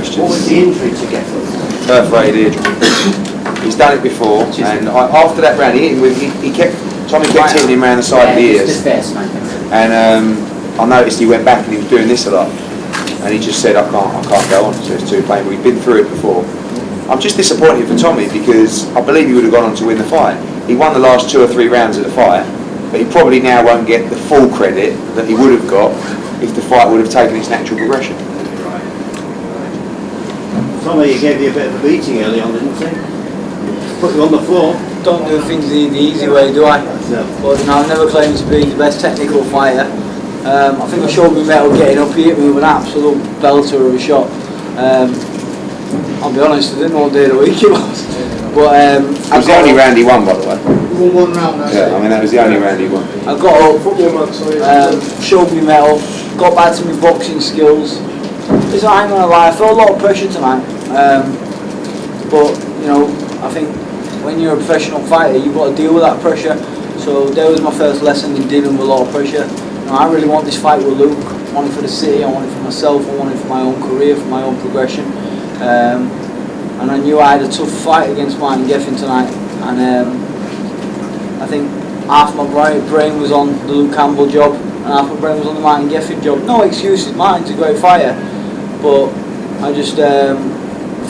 questions. What was the injury to get? Perforated eardrum. He's done it before, and after that round, Tommy kept hitting him around the side of the ears. And I noticed he went back and he was doing this a lot. And he just said, I can't go on, so it's too painful. We've been through it before. I'm just disappointed for Tommy because I believe he would have gone on to win the fight. He won the last 2 or 3 rounds of the fight, but he probably now won't get the full credit that he would have got if the fight would have taken its natural progression. Tommy, he gave you a bit of a beating early on, didn't he? Put you on the floor. Don't do things the easy way, do I? No. But I've never claimed to be the best technical fighter. I think I showed me metal getting up. He hit me with an absolute belter of a shot. I'll be honest, I didn't know what day of the week it was. But it was the only round he won, by the way. We won 1 round. Yeah, I mean that was the only round he won. I got up, showed me metal, got back to my boxing skills. Listen, I ain't gonna lie, I felt a lot of pressure tonight. But you know, I think when you're a professional fighter, you've got to deal with that pressure. So that was my first lesson in dealing with a lot of pressure. You know, I really want this fight with Luke. I want it for the city, I want it for myself, I want it for my own career, for my own progression. And I knew I had a tough fight against Martin Geffin tonight. And I think half my brain was on the Luke Campbell job and half my brain was on the Martin Geffin job. No excuses, Martin's a great fighter. But I just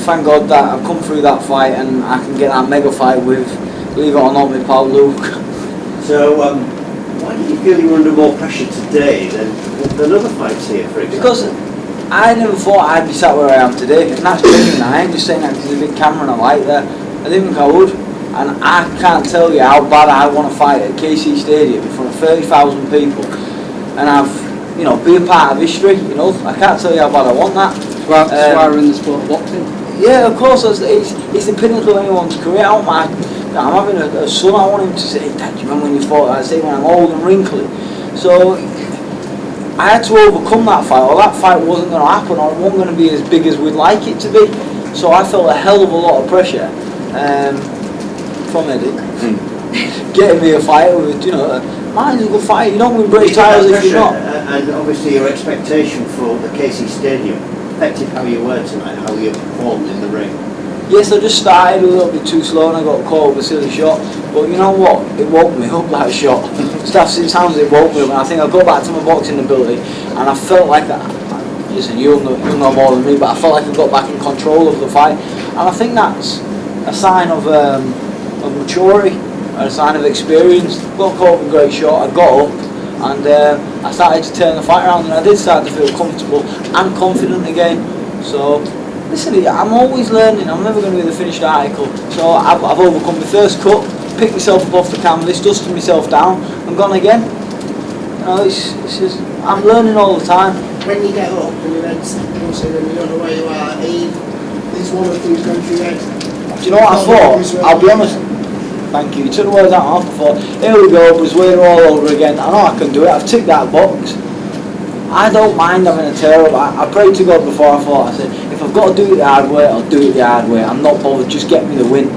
thank God that I've come through that fight and I can get that mega fight with, believe it or not, my pal Luke. So, why did you feel you were under more pressure today than other fights here, for example? Because I never thought I'd be sat where I am today, and that's genuine. I ain't just saying that because there's a big camera and a light there. I didn't think I would, and I can't tell you how bad I want to fight at KC Stadium in front of 30,000 people, and I've, you know, be a part of history. You know, I can't tell you how bad I want that. That's why we're in the sport of boxing. Yeah, of course, it's the pinnacle of anyone's career. I'm having a son, I want him to say, Dad, do you remember when you fought? I say, when I'm old and wrinkly. So I had to overcome that fight, or that fight wasn't going to happen, or it wasn't going to be as big as we'd like it to be. So I felt a hell of a lot of pressure from Eddie, getting me a fight with, you know, Martin's a good fighter. You don't win British titles if you're not. And obviously your expectation for the KC Stadium affected how you were tonight, how you performed in the ring. Yes, I just started a little bit too slow and I got caught with a silly shot. But you know what? It woke me up, that shot. It sounds it woke me up, and I think I got back to my boxing ability, and I felt like listen, you'll know more than me, but I felt like I got back in control of the fight, and I think that's a sign of maturity, a sign of experience. Got caught with a great shot, I got up, and I started to turn the fight around, and I did start to feel comfortable and confident again. So listen, I'm always learning. I'm never going to be the finished article. So I've overcome the first cut, picked myself up off the canvas, dusted myself down, and gone again. You know, it's just, I'm learning all the time. When you get up and you're obviously when you don't know where you are, is one of the things going through your head? Do you know what I thought? I'll be honest. Thank you. You took the words out of my mouth. I thought, here we go, was waiting all over again. I know I can do it. I've ticked that box. I don't mind having a tear up. I prayed to God before I fought. I said, if I've got to do it the hard way, I'll do it the hard way. I'm not bothered. Just get me the win.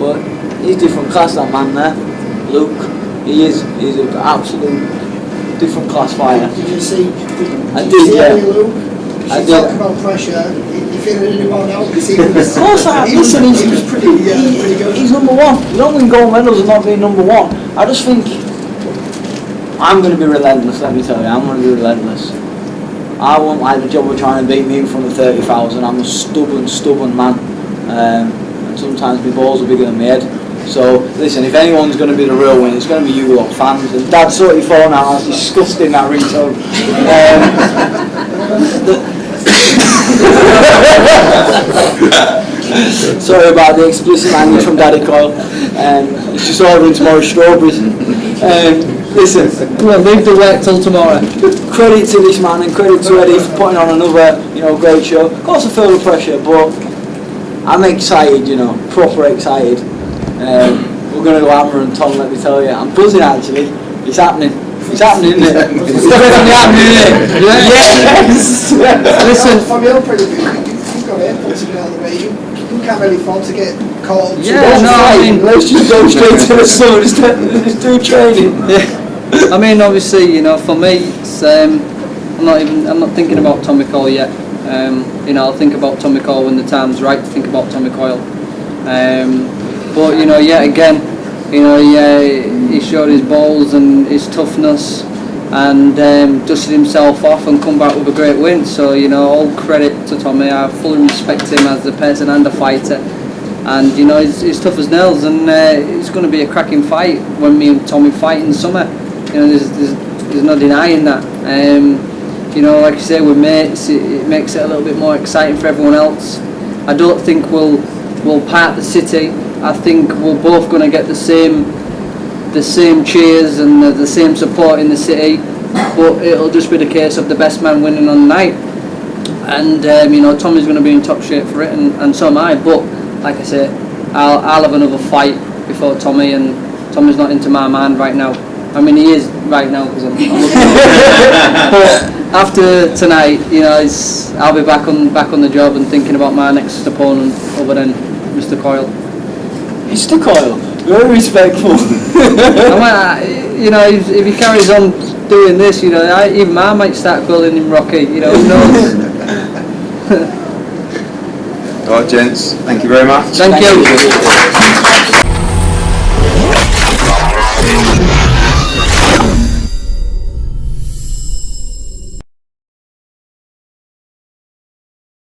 But he's different class, that man there, Luke. He's an absolute different class fighter. Did you see? I did, yeah. Luke? I You did. talk about pressure. You feeling any more now? Because he was. Of course I am. Listen, he was pretty good. He's number one. You don't win gold medals and not being number one. I just think I'm going to be relentless. Let me tell you, I'm going to be relentless. I won't like the job of trying to beat me in front of 30,000. I'm a stubborn man. And sometimes my balls are bigger than my head. So listen, if anyone's going to be the real winner, it's going to be you lot fans. And Dad, sort your phone out. That's disgusting, that ringtone. Sorry about the explicit language from Daddy Coyle. He's just ordering tomorrow's strawberries. Listen, Well, leave the work till tomorrow. credit to this man and credit to Eddie for putting on another, great show. Of course I feel the pressure, but I'm excited, proper excited. We're going to go hammer and Tom, let me tell you. I'm buzzing actually. It's happening. It's happening, isn't it? It's definitely happening, isn't it? Yes! Listen, from your point of view, you've got airports to get out of the way. You can't really afford to get caught up. Let's just go straight to the sun. Just do training. Yeah. I mean, obviously, for me, it's, I'm not thinking about Tommy Coyle yet. You know, I'll think about Tommy Coyle when the time's right to think about Tommy Coyle. But you know, yet again, you know, he showed his balls and his toughness, and dusted himself off and come back with a great win. So you know, all credit to Tommy. I fully respect him as a person and a fighter, and you know, he's tough as nails, and it's going to be a cracking fight when me and Tommy fight in the summer. You know, there's no denying that. You know, like you say, we're mates. It makes it a little bit more exciting for everyone else. I don't think we'll part the city. I think we're both going to get the same cheers and the same support in the city, but it'll just be the case of the best man winning on the night. And you know, Tommy's going to be in top shape for it, and so am I. But like I say, I'll have another fight before Tommy, and Tommy's not into my mind right now. I mean, he is right now because I'm looking but after tonight, you know, I'll be back on the job and thinking about my next opponent other than Mr. Coyle. Mr. Coyle, very respectful. You know, if he carries on doing this, you know, even I might start calling him Rocky. You know, who knows? All right, gents. Thank you very much. Thank you.